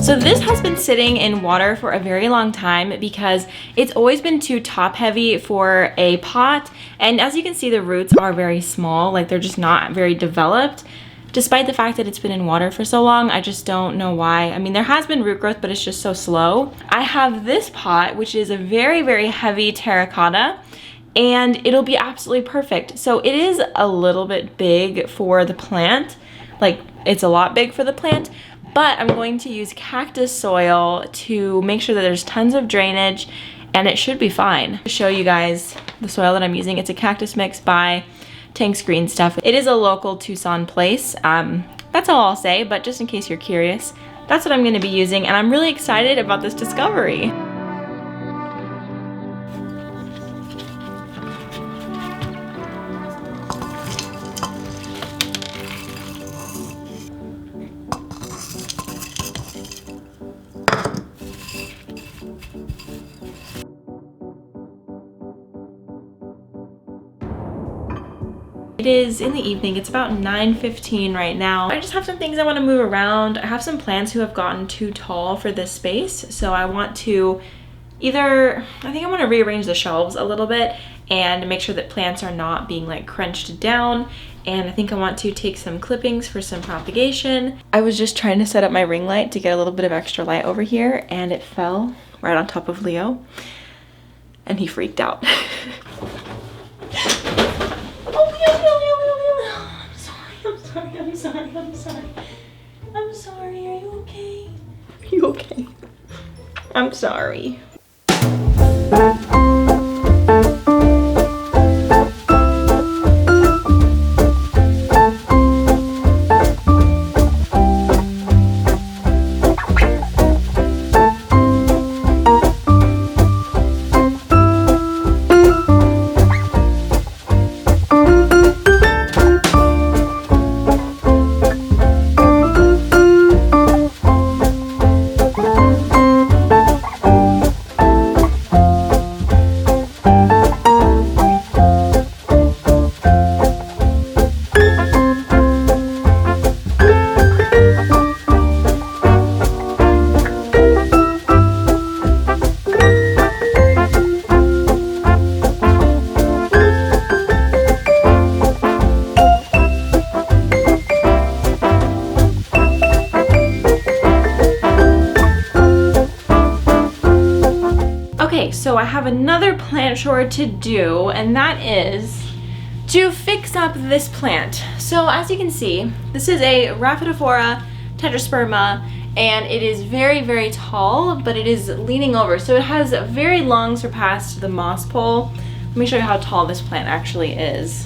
So this has been sitting in water for a very long time because it's always been too top heavy for a pot. And as you can see, the roots are very small, like they're just not very developed. Despite the fact that it's been in water for so long, I just don't know why. I mean, there has been root growth, but it's just so slow. I have this pot, which is a very, very heavy terracotta, and it'll be absolutely perfect. So it is a little bit big for the plant. Like, it's a lot big for the plant, but I'm going to use cactus soil to make sure that there's tons of drainage, and it should be fine. To show you guys the soil that I'm using, it's a cactus mix by Tank's Green Stuff. It is a local Tucson place. That's all I'll say, but just in case you're curious, that's what I'm gonna be using, and I'm really excited about this discovery. It is in the evening, it's about 9:15 right now. I just have some things I want to move around. I have some plants who have gotten too tall for this space, so I want to I think I want to rearrange the shelves a little bit and make sure that plants are not being like crunched down. And I think I want to take some clippings for some propagation. I was just trying to set up my ring light to get a little bit of extra light over here, and it fell right on top of Leo, and he freaked out. I'm sorry, are you okay? Are you okay? I'm sorry. So I have another plant chore to do, and that is to fix up this plant. So as you can see, this is a Rhaphidophora tetrasperma, and it is very, very tall, but it is leaning over. So it has very long surpassed the moss pole. Let me show you how tall this plant actually is.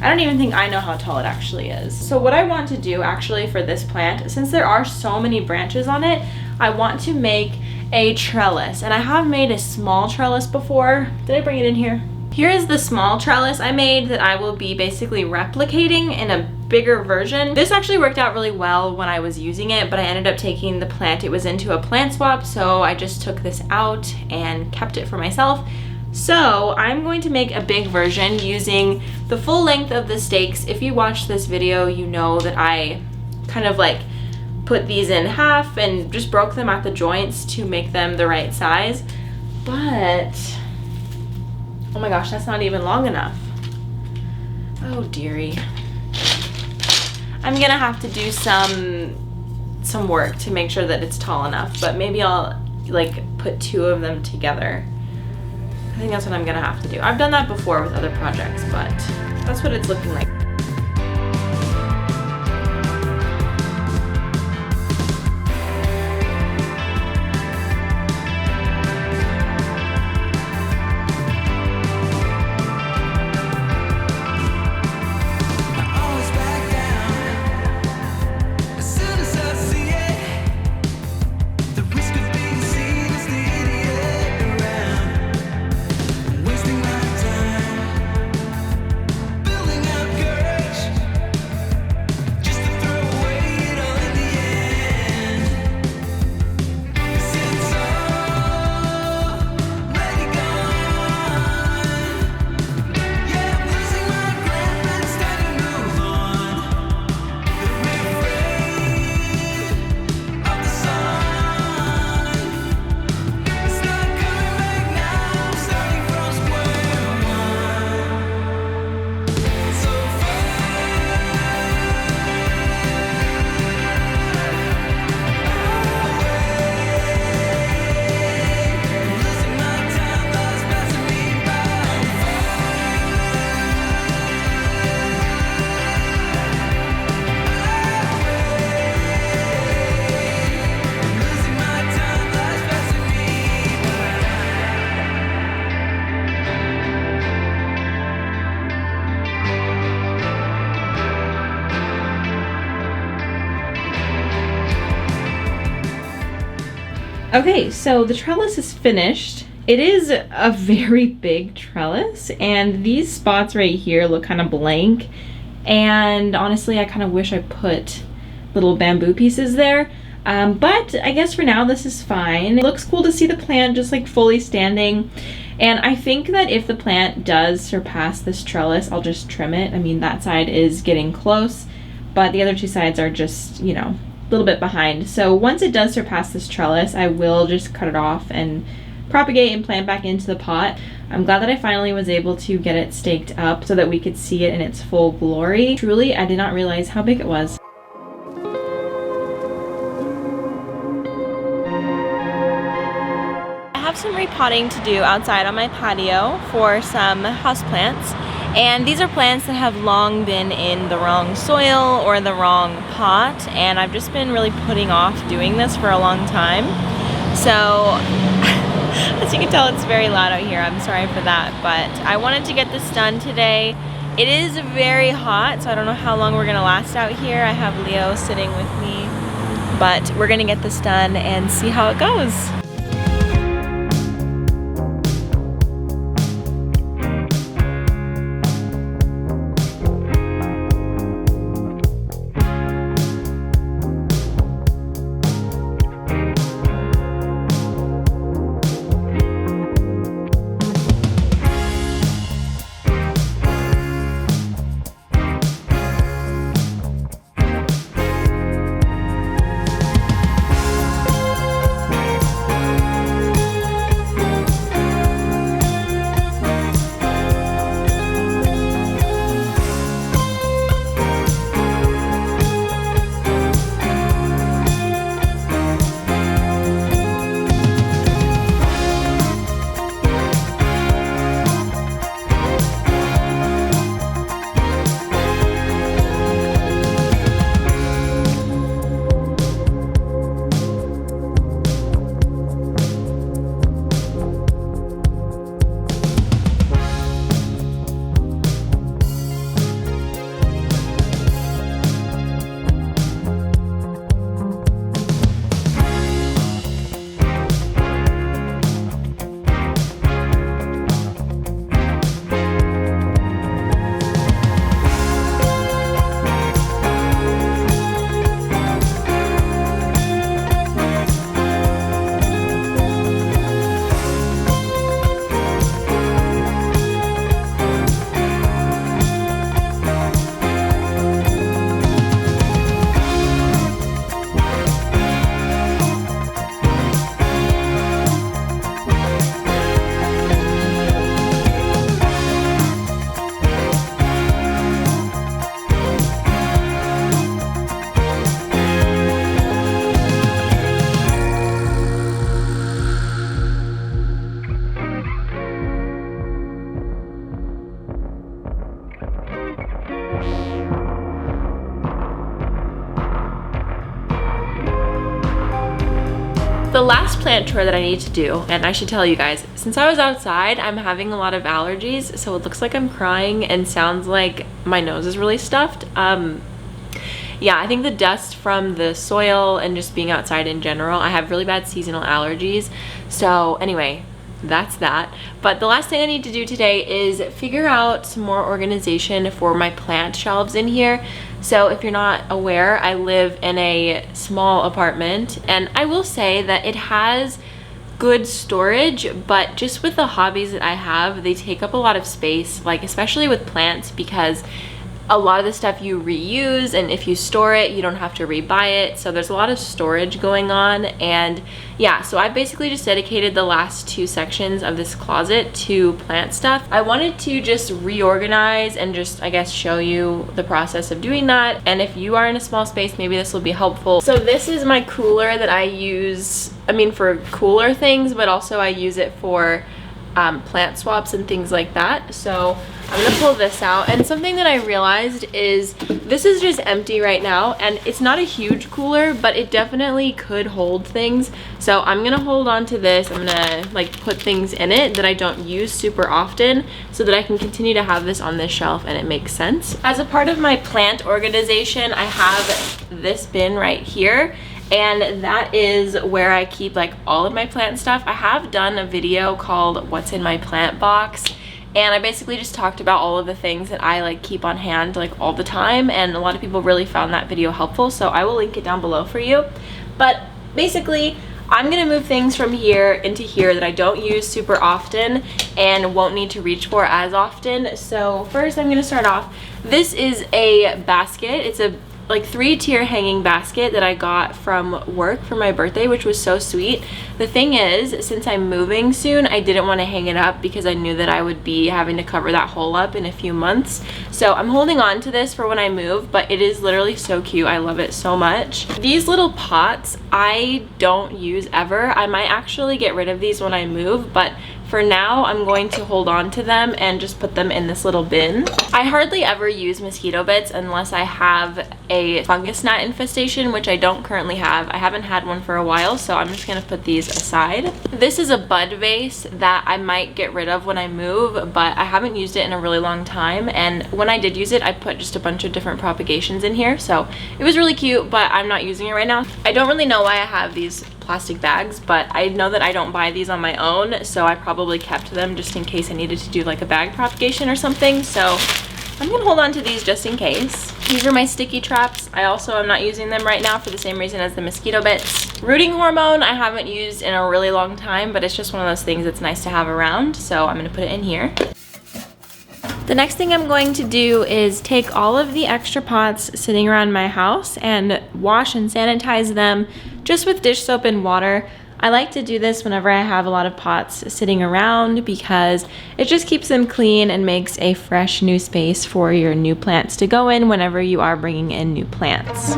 I don't even think I know how tall it actually is. So what I want to do actually for this plant, since there are so many branches on it, I want to make a trellis. And I have made a small trellis before. Did I bring it in here? Here is the small trellis I made that I will be basically replicating in a bigger version. This actually worked out really well when I was using it, but I ended up taking the plant it was into a plant swap, so I just took this out and kept it for myself. So I'm going to make a big version using the full length of the stakes. If you watch this video, you know that I kind of like put these in half and just broke them at the joints to make them the right size. But, oh my gosh, that's not even long enough. Oh dearie. I'm gonna have to do some work to make sure that it's tall enough, but maybe I'll like put two of them together. I think that's what I'm gonna have to do. I've done that before with other projects, but that's what it's looking like. Girl Okay, so the trellis is finished. It is a very big trellis, and these spots right here look kind of blank. And honestly, I kind of wish I put little bamboo pieces there. But I guess for now this is fine. It looks cool to see the plant just like fully standing. And I think that if the plant does surpass this trellis, I'll just trim it. I mean, that side is getting close, but the other two sides are just, you know, a little bit behind. So once it does surpass this trellis, I will just cut it off and propagate and plant back into the pot. I'm glad that I finally was able to get it staked up so that we could see it in its full glory. Truly, I did not realize how big it was. I have some repotting to do outside on my patio for some houseplants. And these are plants that have long been in the wrong soil or the wrong pot, and I've just been really putting off doing this for a long time. So as you can tell, it's very loud out here. I'm sorry for that, but I wanted to get this done today. It is very hot, so I don't know how long we're gonna last out here. I have Leo sitting with me, but we're gonna get this done and see how it goes. The last plant chore that I need to do, and I should tell you guys, since I was outside, I'm having a lot of allergies, so it looks like I'm crying and sounds like my nose is really stuffed. Yeah, I think the dust from the soil and just being outside in general, I have really bad seasonal allergies. So anyway, that's that. But the last thing I need to do today is figure out some more organization for my plant shelves in here. So if you're not aware, I live in a small apartment, and I will say that it has good storage, but just with the hobbies that I have, they take up a lot of space, like especially with plants, because a lot of the stuff you reuse, and if you store it, you don't have to rebuy it. So there's a lot of storage going on. And yeah, so I basically just dedicated the last 2 sections of this closet to plant stuff. I wanted to just reorganize and just, I guess, show you the process of doing that. And if you are in a small space, maybe this will be helpful. So this is my cooler that I use, I mean, for cooler things, but also I use it for plant swaps and things like that. So I'm gonna pull this out, and something that I realized is this is just empty right now, and it's not a huge cooler, but it definitely could hold things. So I'm gonna hold on to this. I'm gonna like put things in it that I don't use super often so that I can continue to have this on this shelf and it makes sense. As a part of my plant organization, I have this bin right here, and that is where I keep like all of my plant stuff. I have done a video called What's in My Plant Box, and I basically just talked about all of the things that I like keep on hand like all the time, and a lot of people really found that video helpful, so I will link it down below for you. But basically, I'm gonna move things from here into here that I don't use super often and won't need to reach for as often. So first I'm gonna start off. This is a basket. It's a like 3-tier hanging basket that I got from work for my birthday, which was so sweet. The thing is, since I'm moving soon, I didn't want to hang it up because I knew that I would be having to cover that hole up in a few months. So I'm holding on to this for when I move, but it is literally so cute. I love it so much. These little pots I don't use ever. I might actually get rid of these when I move, but for now, I'm going to hold on to them and just put them in this little bin. I hardly ever use mosquito bits unless I have a fungus gnat infestation, which I don't currently have. I haven't had one for a while, so I'm just gonna put these aside. This is a bud vase that I might get rid of when I move, but I haven't used it in a really long time. And when I did use it, I put just a bunch of different propagations in here. So it was really cute, but I'm not using it right now. I don't really know why I have these plastic bags, but I know that I don't buy these on my own, so I probably kept them just in case I needed to do like a bag propagation or something. So I'm gonna hold on to these just in case. These are my sticky traps. I also am not using them right now for the same reason as the mosquito bits. Rooting hormone I haven't used in a really long time, but it's just one of those things that's nice to have around, so I'm gonna put it in here. The next thing I'm going to do is take all of the extra pots sitting around my house and wash and sanitize them just with dish soap and water. I like to do this whenever I have a lot of pots sitting around because it just keeps them clean and makes a fresh new space for your new plants to go in whenever you are bringing in new plants.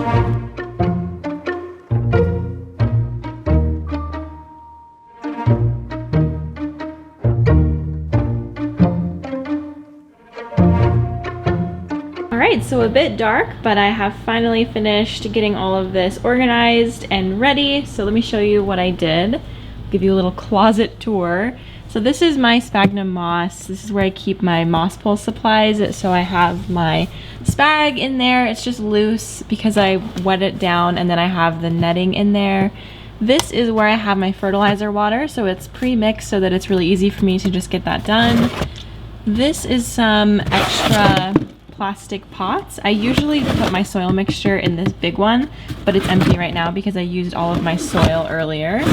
Alright, so a bit dark, but I have finally finished getting all of this organized and ready. So let me show you what I did. I'll give you a little closet tour. So this is my sphagnum moss. This is where I keep my moss pole supplies. So I have my spag in there. It's just loose because I wet it down, and then I have the netting in there. This is where I have my fertilizer water, so it's pre-mixed so that it's really easy for me to just get that done. This is some extra plastic pots. I usually put my soil mixture in this big one, but it's empty right now because I used all of my soil earlier.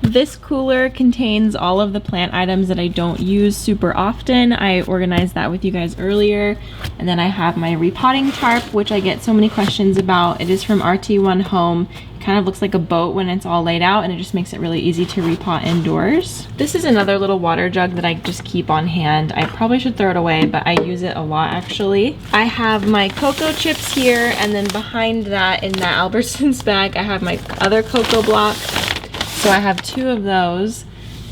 This cooler contains all of the plant items that I don't use super often. I organized that with you guys earlier. And then I have my repotting tarp, which I get so many questions about. It is from RT1 Home. It kind of looks like a boat when it's all laid out, and it just makes it really easy to repot indoors. This is another little water jug that I just keep on hand. I probably should throw it away, but I use it a lot actually. I have my cocoa chips here, and then behind that in that Albertsons bag, I have my other cocoa block. So I have 2 of those.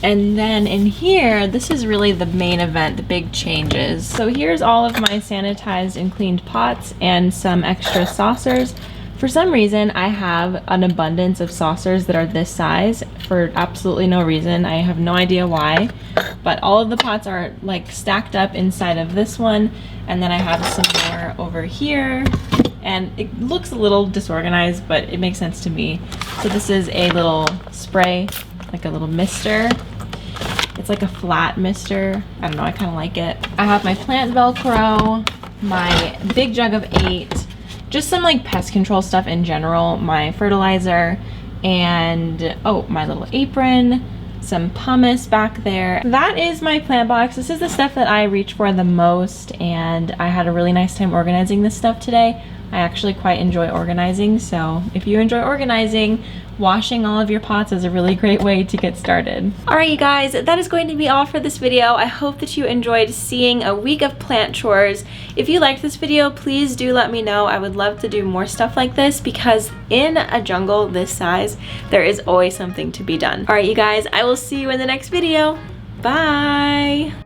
And then in here, this is really the main event, the big changes. So here's all of my sanitized and cleaned pots and some extra saucers. For some reason, I have an abundance of saucers that are this size for absolutely no reason. I have no idea why, but all of the pots are like stacked up inside of this one. And then I have some more over here. And it looks a little disorganized, but it makes sense to me. So this is a little spray, like a little mister. It's like a flat mister. I don't know, I kind of like it. I have my plant Velcro, my big jug of 8, just some like pest control stuff in general, my fertilizer, and oh, my little apron, some pumice back there. That is my plant box. This is the stuff that I reach for the most, and I had a really nice time organizing this stuff today. I actually quite enjoy organizing, so if you enjoy organizing, washing all of your pots is a really great way to get started. Alright you guys, that is going to be all for this video. I hope that you enjoyed seeing a week of plant chores. If you liked this video, please do let me know. I would love to do more stuff like this because in a jungle this size, there is always something to be done. Alright you guys, I will see you in the next video. Bye!